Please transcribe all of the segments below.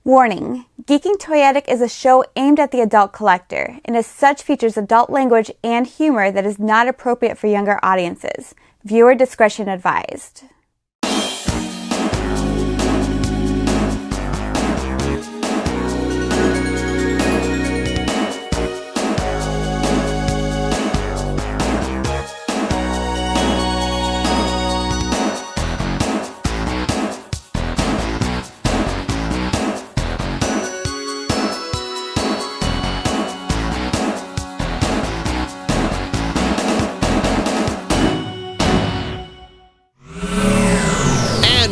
Warning: Geeking Toyetic is a show aimed at the adult collector, and as such features adult language and humor that is not appropriate for younger audiences. Viewer discretion advised.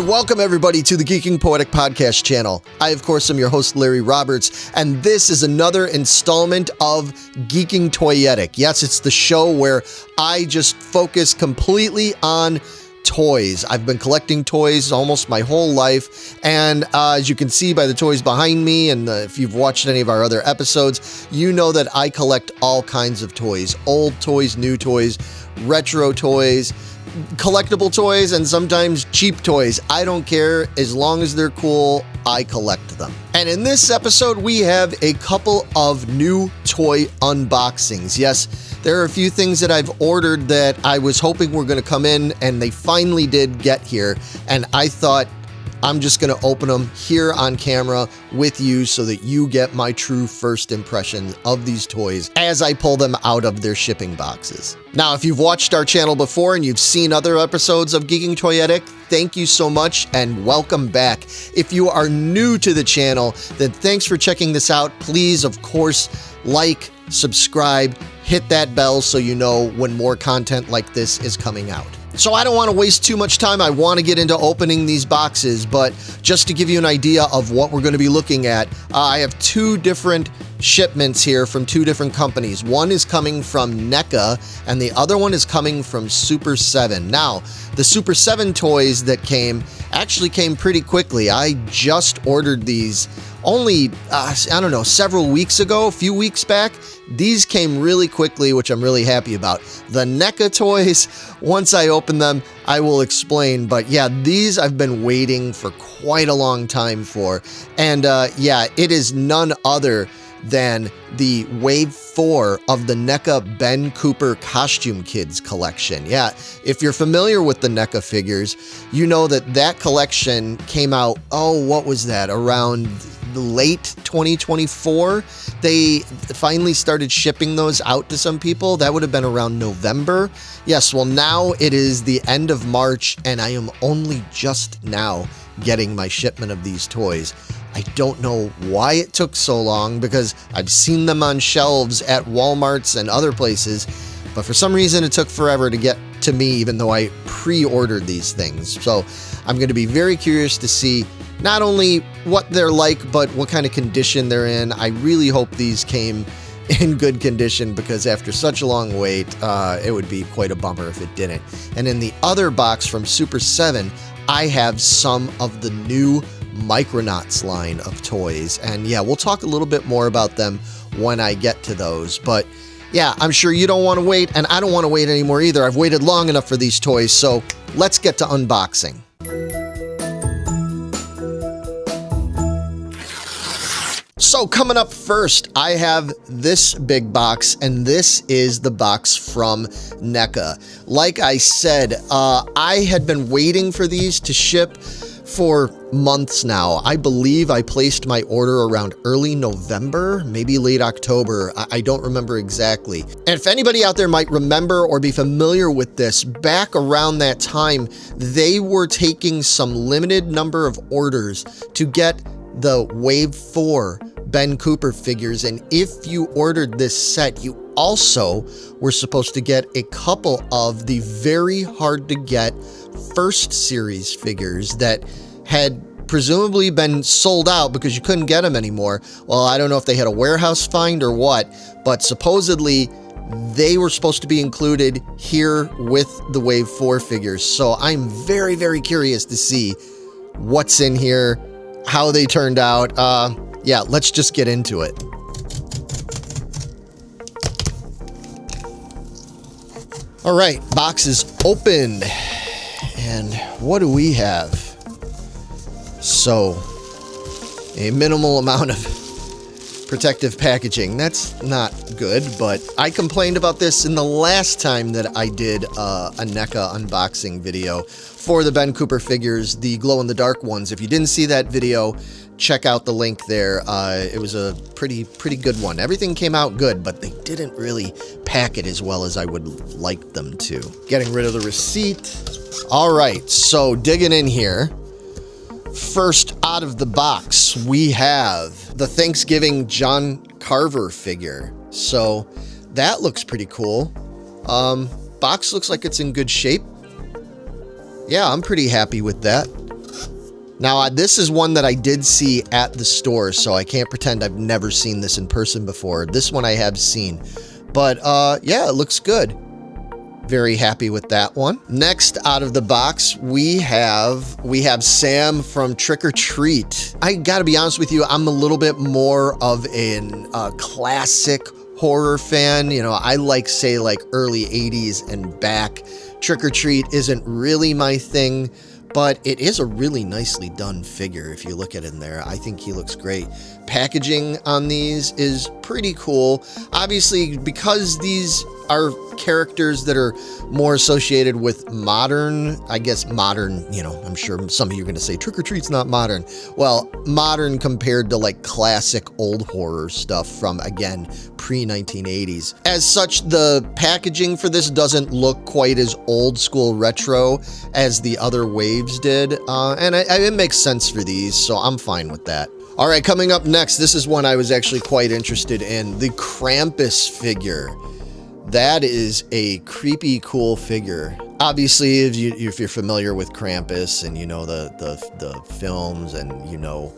Welcome, everybody, to the Geeking Poetic podcast channel. I, of course, am your host, Larry Roberts, and this is another installment of Geeking Toyetic. Yes, it's the show where I just focus completely on toys. I've been collecting toys almost my whole life, and as you can see by the toys behind me, and if you've watched any of our other episodes, you know that I collect all kinds of toys. Old toys, new toys, retro toys, collectible toys, and sometimes cheap toys. I don't care. As long as they're cool, I collect them. And in this episode, we have a couple of new toy unboxings. Yes, there are a few things that I've ordered that I was hoping were going to come in, and they finally did get here. And I thought, I'm just going to open them here on camera with you so that you get my true first impression of these toys as I pull them out of their shipping boxes. Now, if you've watched our channel before and you've seen other episodes of Geeking Toyetic, thank you so much and welcome back. If you are new to the channel, then thanks for checking this out. Please, of course, like, subscribe, hit that bell so you know when more content like this is coming out. So I don't want to waste too much time. I want to get into opening these boxes, but just to give you an idea of what we're going to be looking at, I have two different shipments here from two different companies. One is coming from Neca, and the other one is coming from Super 7. Now, the Super 7 toys that actually came pretty quickly. I just ordered these only, I don't know, several weeks ago, a few weeks back. These came really quickly, which I'm really happy about. The Neca toys, once I open them, I will explain. But yeah, these I've been waiting for quite a long time for. And yeah, it is none other than the Wave 4 of the Neca Ben Cooper Costume Kids collection. Yeah, if you're familiar with the Neca figures, you know that that collection came out, what was that, around late 2024. They finally started shipping those out to some people. That would have been around November. Yes, well, now it is the end of March, and I am only just now getting my shipment of these toys. I don't know why it took so long, because I've seen them on shelves at Walmarts and other places, but for some reason it took forever to get to me, even though I pre-ordered these things. So I'm going to be very curious to see not only what they're like, but what kind of condition they're in. I really hope these came in good condition, because after such a long wait, it would be quite a bummer if it didn't. And in the other box from Super 7, I have some of the new Micronauts line of toys. And yeah, we'll talk a little bit more about them when I get to those. But yeah, I'm sure you don't want to wait, and I don't want to wait anymore either. I've waited long enough for these toys, so let's get to unboxing. So coming up first, I have this big box, and this is the box from Neca. Like I said, I had been waiting for these to ship for months now. I believe I placed my order around early November, maybe late October. I don't remember exactly. And if anybody out there might remember or be familiar with this, back around that time, they were taking some limited number of orders to get the Wave 4 Ben Cooper figures, and if you ordered this set, you also were supposed to get a couple of the very hard to get first series figures that had presumably been sold out because you couldn't get them anymore. Well, I don't know if they had a warehouse find or what, but supposedly they were supposed to be included here with the Wave 4 figures. So I'm very, very curious to see what's in here, how they turned out. Yeah, let's just get into it. All right, box is open. And what do we have? So A minimal amount of protective packaging. That's not good, but I complained about this in the last time that I did a NECA unboxing video for the Ben Cooper figures, the glow-in-the-dark ones. If you didn't see that video, check out the link there. It was a pretty good one. Everything came out good, but they didn't really pack it as well as I would like them to. Getting rid of the receipt. All right, so digging in here. First out of the box, we have the Thanksgiving John Carver figure. So that looks pretty cool. Box looks like it's in good shape. Yeah, I'm pretty happy with that. Now, this is one that I did see at the store, so I can't pretend I've never seen this in person before. This one I have seen. But yeah, it looks good. Very happy with that one. Next out of the box, we have Sam from Trick or Treat. I gotta be honest with you, I'm a little bit more of a classic horror fan. You know, I like, say, like early 80s and back. Trick or Treat isn't really my thing, but it is a really nicely done figure if you look at it in there. I think he looks great. Packaging on these is pretty cool. Obviously, because these are characters that are more associated with modern, I guess modern, you know, I'm sure some of you are going to say Trick or Treat's not modern. Well, modern compared to like classic old horror stuff from, again, pre-1980s. As such, the packaging for this doesn't look quite as old school retro as the other waves did. And it makes sense for these, so I'm fine with that. All right, coming up next, this is one I was actually quite interested in, the Krampus figure. That is a creepy, cool figure. Obviously, if you're familiar with Krampus and you know the films and you know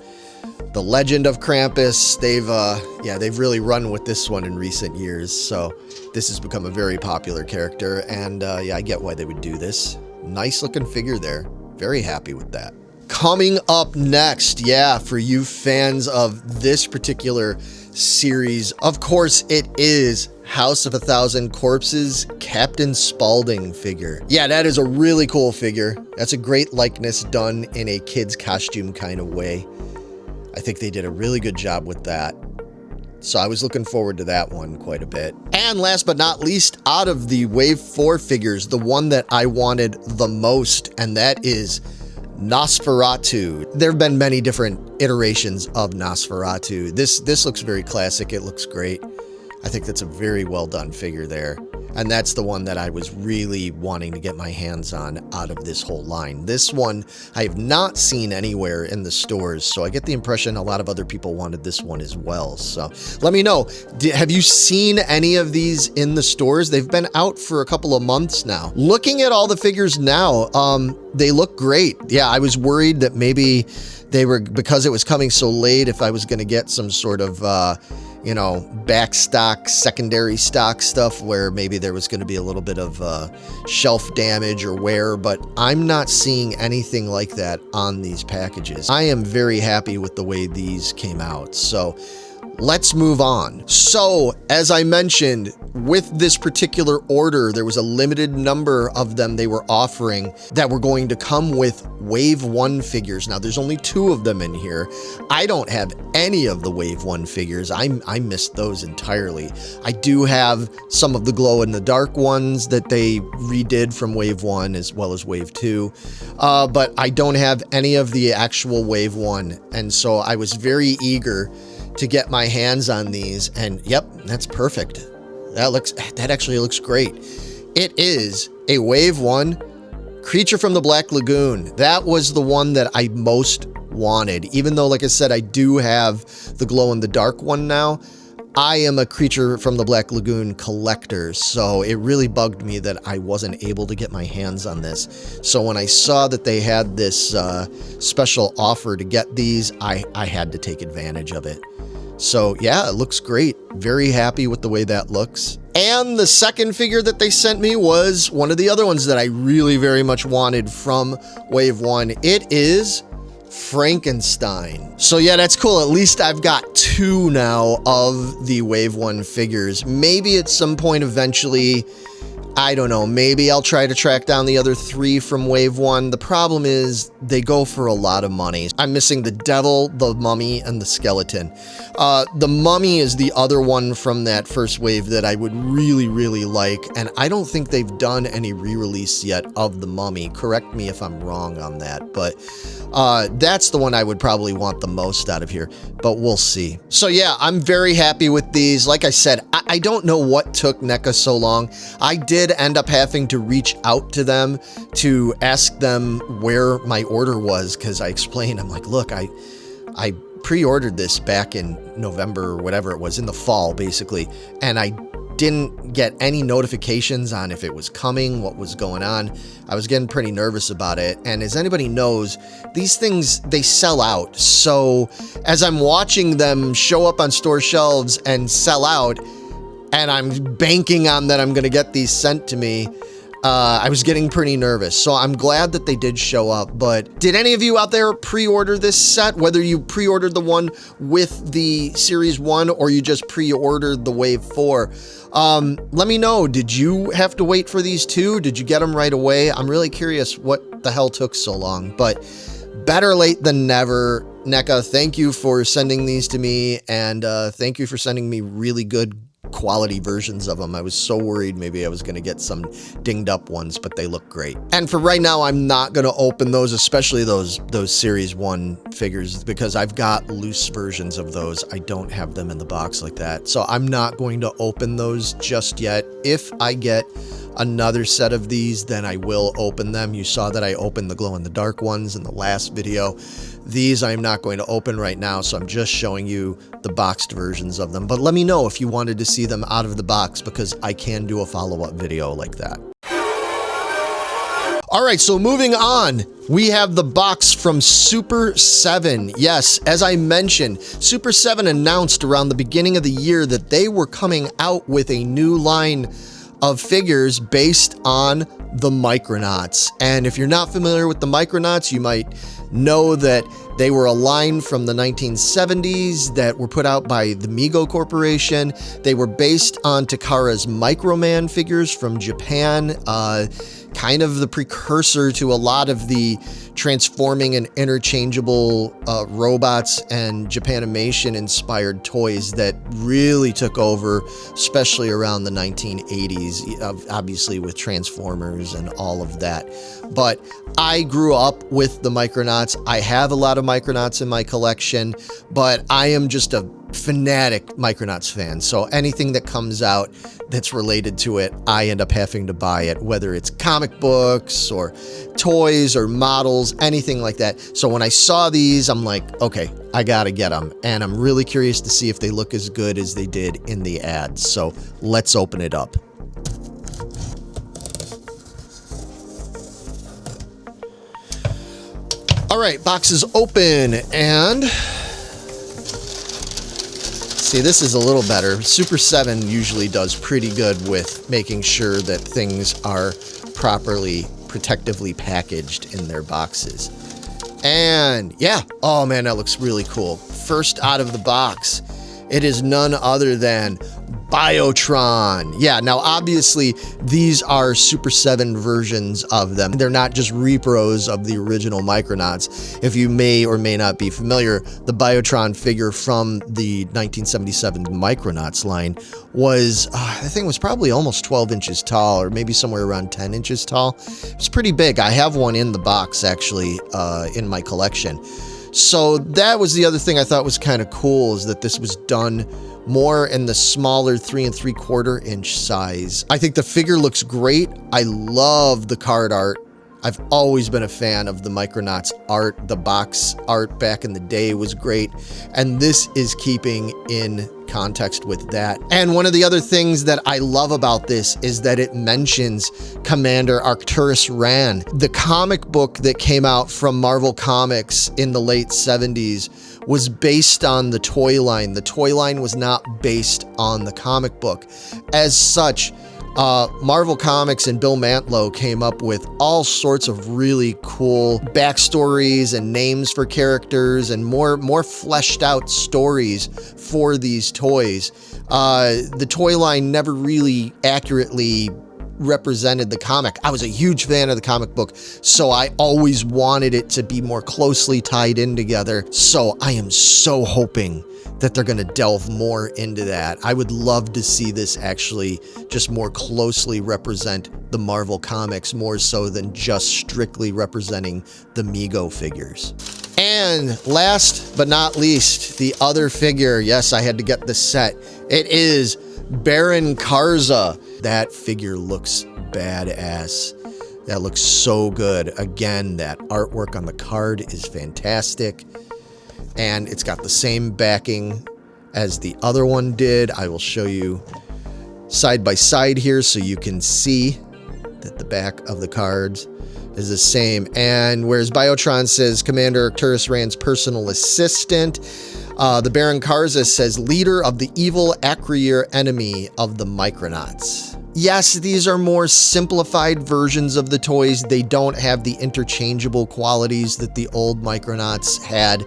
the legend of Krampus, they've really run with this one in recent years. So this has become a very popular character, and yeah, I get why they would do this. Nice looking figure there. Very happy with that. Coming up next, yeah, for you fans of this particular series, of course, it is House of a Thousand Corpses Captain Spaulding figure. Yeah, that is a really cool figure. That's a great likeness done in a kid's costume kind of way. I think they did a really good job with that. So I was looking forward to that one quite a bit. And last but not least, out of the Wave 4 figures, the one that I wanted the most, and that is Nosferatu. There have been many different iterations of Nosferatu. This looks very classic. It looks great. I think that's a very well done figure there. And that's the one that I was really wanting to get my hands on out of this whole line. This one I have not seen anywhere in the stores, so I get the impression a lot of other people wanted this one as well. So let me know, have you seen any of these in the stores? They've been out for a couple of months now. Looking at all the figures now, they look great. Yeah, I was worried that maybe they were, because it was coming so late, if I was going to get some sort of you know, back stock, secondary stock stuff where maybe there was going to be a little bit of shelf damage or wear, but I'm not seeing anything like that on these packages. I am very happy with the way these came out. So let's move on. So, as I mentioned, with this particular order, there was a limited number of them they were offering that were going to come with Wave 1 figures. Now, there's only 2 of them in here. I don't have any of the Wave 1 figures. I missed those entirely. I do have some of the glow-in-the-dark ones that they redid from Wave 1 as well as Wave 2, but I don't have any of the actual Wave 1, and so I was very eager to get my hands on these, and yep, that's perfect. That actually looks great. It is a Wave 1 Creature from the Black Lagoon. That was the one that I most wanted. Even though, like I said, I do have the glow-in-the-dark one now, I am a Creature from the Black Lagoon collector, so it really bugged me that I wasn't able to get my hands on this. So when I saw that they had this special offer to get these, I had to take advantage of it. So yeah, it looks great. Very happy with the way that looks. And the second figure that they sent me was one of the other ones that I really very much wanted from Wave 1. It is Frankenstein. So yeah, that's cool. At least I've got 2 now of the Wave 1 figures. Maybe at some point eventually I don't know, maybe I'll try to track down the other 3 from Wave 1. The problem is they go for a lot of money. I'm missing the Devil, the Mummy, and the Skeleton. The Mummy is the other one from that first wave that I would really, really like, and I don't think they've done any re-release yet of the Mummy. Correct me if I'm wrong on that, but that's the one I would probably want the most out of here, but we'll see. So yeah, I'm very happy with these. Like I said, I don't know what took Neca so long. I did end up having to reach out to them to ask them where my order was, because I explained, I'm like, look, I pre-ordered this back in November or whatever it was, in the fall basically, and I didn't get any notifications on if it was coming, what was going on. I was getting pretty nervous about it, and as anybody knows, these things, they sell out. So as I'm watching them show up on store shelves and sell out, and I'm banking on that I'm gonna get these sent to me, I was getting pretty nervous. So I'm glad that they did show up. But did any of you out there pre-order this set? Whether you pre-ordered the one with the Series 1 or you just pre-ordered the Wave 4, let me know. Did you have to wait for these too? Did you get them right away? I'm really curious what the hell took so long, but better late than never. Neca, thank you for sending these to me, and thank you for sending me really good quality versions of them. I was so worried maybe I was going to get some dinged up ones, but they look great. And for right now, I'm not going to open those, especially those Series 1 figures, because I've got loose versions of those. I don't have them in the box like that. So I'm not going to open those just yet. If I get another set of these, then I will open them. You saw that I opened the glow-in-the-dark ones in the last video. These I'm not going to open right now, so I'm just showing you the boxed versions of them. But let me know if you wanted to see them out of the box, because I can do a follow-up video like that. All right, so moving on, we have the box from Super 7. Yes, as I mentioned, Super 7 announced around the beginning of the year that they were coming out with a new line of figures based on the Micronauts. And if you're not familiar with the Micronauts, you might know that they were a line from the 1970s that were put out by the Mego Corporation. They were based on Takara's Microman figures from Japan, kind of the precursor to a lot of the transforming and interchangeable robots and Japanimation inspired toys that really took over, especially around the 1980s, obviously with Transformers and all of that. But I grew up with the Micronauts. I have a lot of Micronauts in my collection, but I am just a fanatic Micronauts fan. So anything that comes out that's related to it, I end up having to buy it, whether it's comic books or toys or models, anything like that. So when I saw these, I'm like, okay, I gotta get them. And I'm really curious to see if they look as good as they did in the ads. So let's open it up. All right, box is open, and see, this is a little better. Super 7 usually does pretty good with making sure that things are properly protectively packaged in their boxes. And yeah, oh man, that looks really cool. First out of the box, it is none other than BIOTRON. Yeah, now obviously these are Super 7 versions of them. They're not just repros of the original Micronauts. If you may or may not be familiar, the BIOTRON figure from the 1977 Micronauts line was, I think it was probably almost 12 inches tall, or maybe somewhere around 10 inches tall. It's pretty big. I have one in the box actually in my collection. So that was the other thing I thought was kind of cool, is that this was done more in the smaller 3 3/4 inch size. I think the figure looks great. I love the card art. I've always been a fan of the Micronauts art. The box art back in the day was great, and this is keeping in context with that. And one of the other things that I love about this is that it mentions Commander Arcturus Ran. The comic book that came out from Marvel Comics in the late 70s was based on the toy line. The toy line was not based on the comic book. As such, Marvel Comics and Bill Mantlo came up with all sorts of really cool backstories and names for characters and more fleshed out stories for these toys. The toy line never really accurately represented the comic. I was a huge fan of the comic book, so I always wanted it to be more closely tied in together. So I am so hoping that they're going to delve more into that. I would love to see this actually just more closely represent the Marvel comics, more so than just strictly representing the Mego figures. And last but not least, the other figure. Yes, I had to get the set. It is Baron Karza. That figure looks badass. That looks so good. Again, that artwork on the card is fantastic. And it's got the same backing as the other one did. I will show you side by side here so you can see that the back of the cards is the same. And whereas BIOTRON says Commander Arcturus Rand's personal assistant, the Baron Karza says leader of the evil Acreer enemy of the Micronauts. Yes, these are more simplified versions of the toys. They don't have the interchangeable qualities that the old Micronauts had.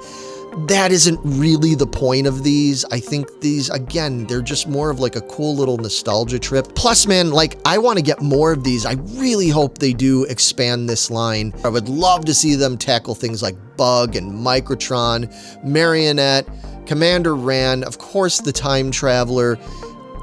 That isn't really the point of these. I think these, again, they're just more of like a cool little nostalgia trip. Plus, man, like, I want to get more of these. I really hope they do expand this line. I would love to see them tackle things like Bug and Microtron, Marionette, Commander Rand, of course, the Time Traveler,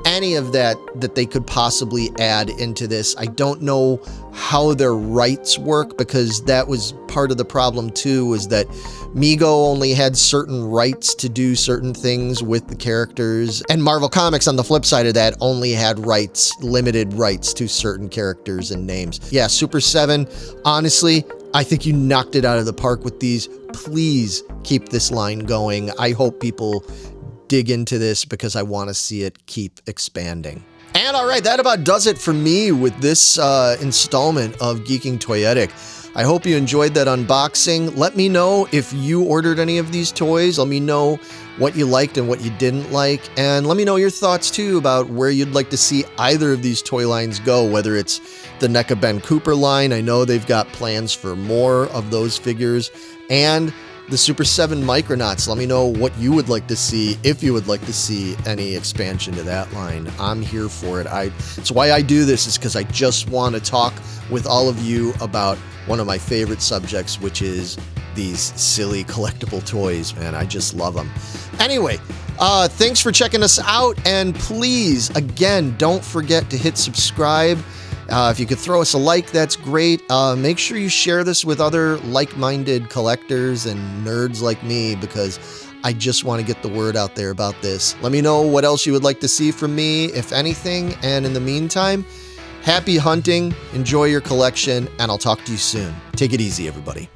any of that they could possibly add into this. I don't know how their rights work, because that was part of the problem too, was that Mego only had certain rights to do certain things with the characters, and Marvel Comics on the flip side of that only had rights, limited rights to certain characters and names. Yeah, Super 7, honestly, I think you knocked it out of the park with these. Please keep this line going. I hope people dig into this because I want to see it keep expanding. And all right, that about does it for me with this installment of Geeking Toyetic. I hope you enjoyed that unboxing. Let me know if you ordered any of these toys. Let me know what you liked and what you didn't like. And let me know your thoughts too about where you'd like to see either of these toy lines go, whether it's the Neca Ben Cooper line. I know they've got plans for more of those figures, and the Super 7 Micronauts. Let me know what you would like to see, if you would like to see any expansion to that line. I'm here for it. It's why I do this, is because I just want to talk with all of you about one of my favorite subjects, which is these silly collectible toys, man. I just love them. Anyway, thanks for checking us out, and please, again, don't forget to hit subscribe. If you could throw us a like, that's great. Make sure you share this with other like-minded collectors and nerds like me, because I just want to get the word out there about this. Let me know what else you would like to see from me, if anything. And in the meantime, happy hunting, enjoy your collection, and I'll talk to you soon. Take it easy, everybody.